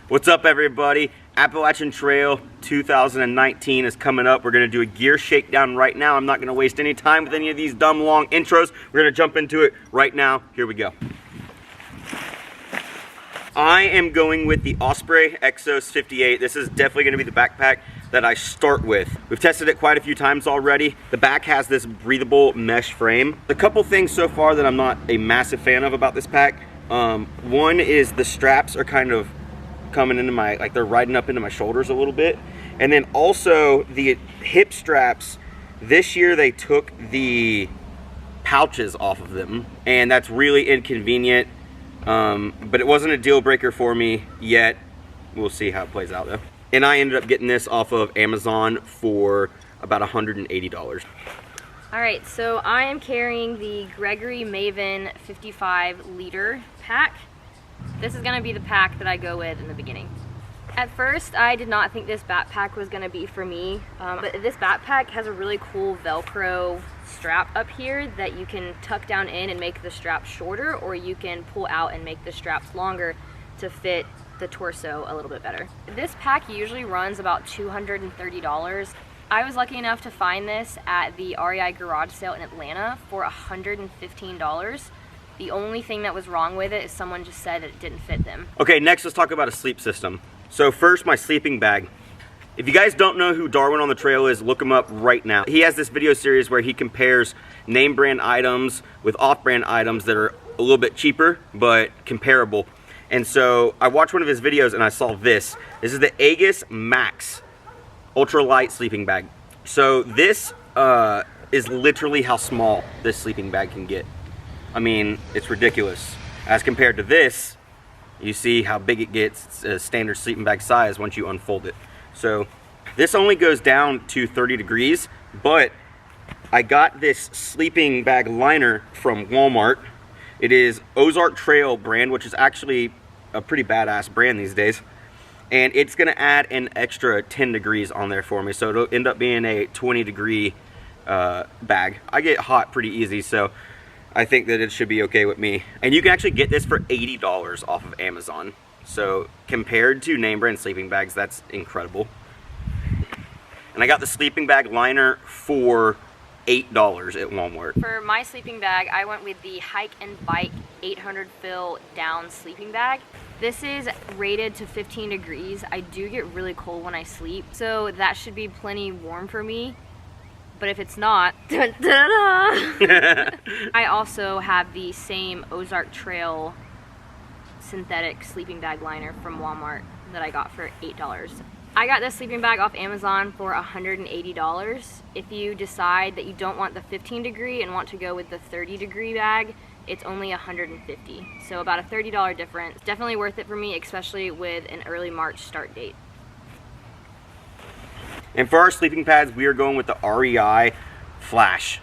What's up, everybody? Appalachian Trail 2019 is coming up. We're gonna do a gear shakedown right now. I'm not gonna waste any time with any of these dumb long intros. We're gonna jump into it right now. Here we go. I am going with the Osprey Exos 58. This is definitely gonna be the backpack that I start with. We've tested it quite a few times already. The back has this breathable mesh frame. A couple things so far that I'm not a massive fan of about this pack. One is the straps are kind of coming into my, like they're riding up into my shoulders a little bit. And then also the hip straps, this year they took the pouches off of them, and that's really inconvenient. But it wasn't a deal breaker for me yet. We'll see how it plays out though. And I ended up getting this off of Amazon for about $180. All right, so I am carrying the Gregory Maven 55 liter pack. This is gonna be the pack that I go with in the beginning. At first, I did not think this backpack was gonna be for me, but this backpack has a really cool Velcro strap up here that you can tuck down in and make the strap shorter, or you can pull out and make the straps longer to fit the torso a little bit better. This pack usually runs about $230. I was lucky enough to find this at the REI garage sale in Atlanta for $115. The only thing that was wrong with it is someone just said it didn't fit them. Okay, next let's talk about a sleep system. So first, my sleeping bag. If you guys don't know who Darwin on the Trail is, look him up right now. He has this video series where he compares name brand items with off-brand items that are a little bit cheaper but comparable. And so I watched one of his videos and I saw this. This is the Aegis Max ultralight sleeping bag. So this is literally how small this sleeping bag can get. I mean, it's ridiculous. As compared to this, you see how big it gets. It's a standard sleeping bag size once you unfold it. So this only goes down to 30 degrees, but I got this sleeping bag liner from Walmart. It is Ozark Trail brand, which is actually a pretty badass brand these days. And it's gonna add an extra 10 degrees on there for me. So it'll end up being a 20 degree bag. I get hot pretty easy, so I think that it should be okay with me. And you can actually get this for $80 off of Amazon. So compared to name brand sleeping bags, that's incredible. And I got the sleeping bag liner for $8 at Walmart. For my sleeping bag, I went with the Hike and Bike 800 fill down sleeping bag. This is rated to 15 degrees. I do get really cold when I sleep, so that should be plenty warm for me. But if it's not, I also have the same Ozark Trail synthetic sleeping bag liner from Walmart that I got for $8. I got this sleeping bag off Amazon for $180. If you decide that you don't want the 15 degree and want to go with the 30 degree bag, it's only $150. So about a $30 difference. Definitely worth it for me, especially with an early March start date. And for our sleeping pads, we are going with the REI Flash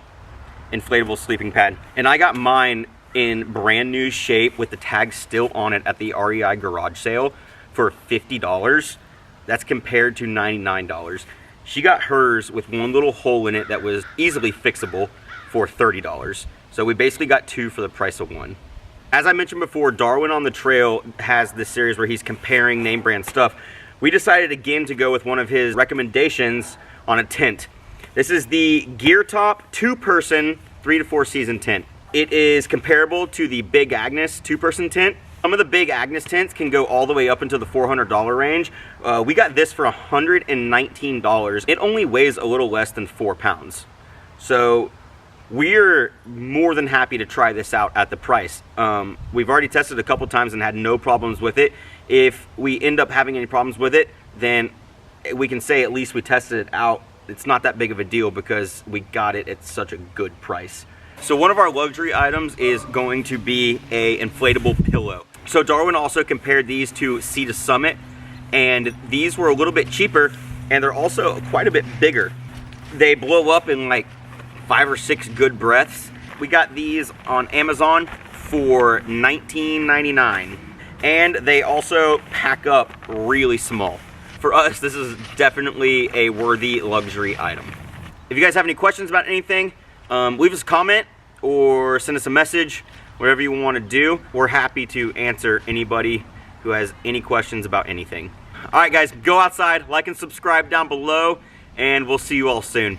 inflatable sleeping pad. And I got mine in brand new shape with the tag still on it at the REI garage sale for $50. That's compared to $99. She got hers with one little hole in it that was easily fixable for $30. So we basically got two for the price of one. As I mentioned before, Darwin on the Trail has this series where he's comparing name brand stuff. We decided again to go with one of his recommendations on a tent. This is the Gear Top 2-person 3 to 4 season tent. It is comparable to the Big Agnes 2-person tent. Some of the Big Agnes tents can go all the way up into the $400 range. We got this for $119. It only weighs a little less than 4 pounds. So we're more than happy to try this out at the price. We've already tested a couple times and had no problems with it. If we end up having any problems with it, then we can say at least we tested it out. It's not that big of a deal because we got it at such a good price. So one of our luxury items is going to be a inflatable pillow. So Darwin also compared these to Sea to Summit, and these were a little bit cheaper, and they're also quite a bit bigger. They blow up in like 5 or 6 good breaths. We got these on Amazon for $19.99, and they also pack up really small. For us, this is definitely a worthy luxury item. If you guys have any questions about anything, leave us a comment or send us a message, whatever you want to do. We're happy to answer anybody who has any questions about anything. All right, guys, go outside, like and subscribe down below, and we'll see you all soon.